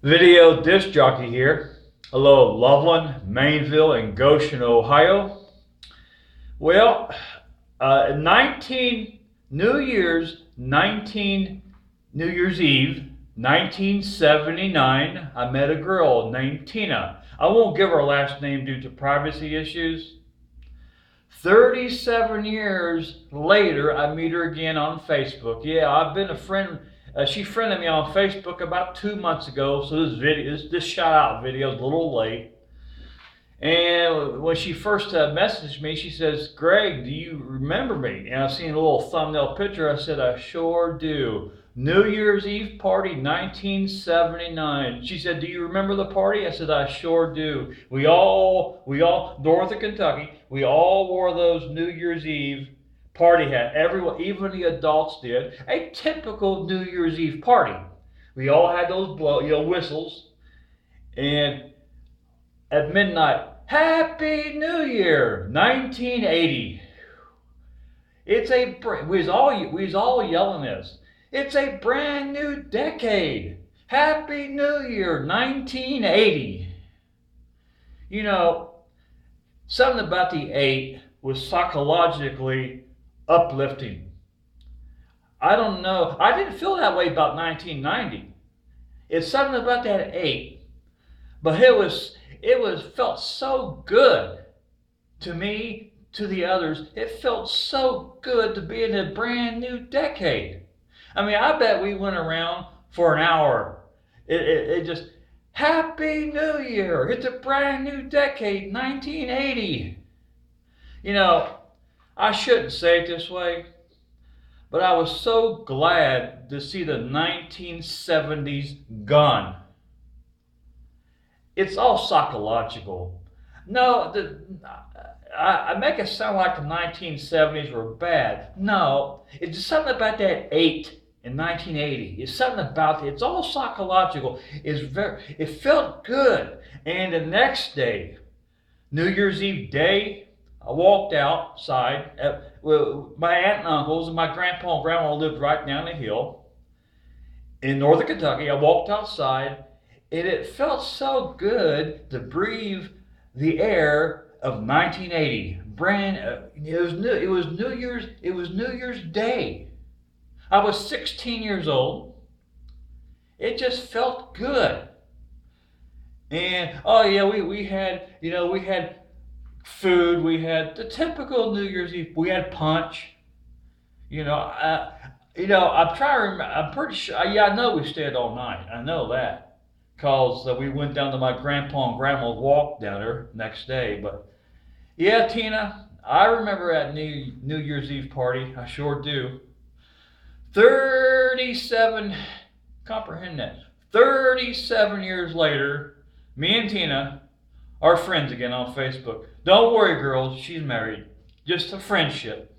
Video disc jockey here. Hello, Loveland, Mainville, and Goshen, Ohio. Well, 19 New Year's, 19 New Year's Eve, 1979. I met a girl named Tina. I won't give her last name due to privacy issues. 37 years later, I meet her again on Facebook. Yeah, I've been a friend. She friended me on Facebook about 2 months ago, so this shout out video is a little late. And when she first messaged me, she says, "Greg, do you remember me?" And I seen a little thumbnail picture. I said, "I sure do. New Year's Eve party, 1979." She said, "Do you remember the party?" I said, "I sure do. Northern Kentucky, we all wore those New Year's Eve party hats. Everyone, even the adults did. A typical New Year's Eve party. We all had those whistles. And at midnight, Happy New Year, 1980. We was all yelling this. It's a brand new decade. Happy New Year, 1980. You know, something about the 8 was psychologically uplifting. I don't know. I didn't feel that way about 1990. It's something about that 8, but it was felt so good to me, to the others. It felt so good to be in a brand new decade. I mean, I bet we went around for an hour. It just, Happy New Year. It's a brand new decade, 1980. You know, I shouldn't say it this way, but I was so glad to see the 1970s gone. It's all psychological. No, I make it sound like the 1970s were bad. No, it's just something about that 8 in 1980. It's something about it. It's all psychological. It felt good. And the next day, New Year's Eve day, I walked outside. Well, my aunt and uncles and my grandpa and grandma lived right down the hill in northern Kentucky. I walked outside, and it felt so good to breathe the air of 1980. It was new. It was New Year's. It was New Year's Day. I was 16 years old. It just felt good. And oh yeah, we had we had food. We had the typical New Year's Eve. We had punch. You know, I'm trying to remember. I'm pretty sure. Yeah, I know we stayed all night. I know that because we went down to my grandpa and grandma's walk down there next day. But yeah, Tina, I remember that New Year's Eve party. I sure do. 37, comprehend that. 37 years later, me and Tina are friends again on Facebook. Don't worry, girls, she's married. Just a friendship.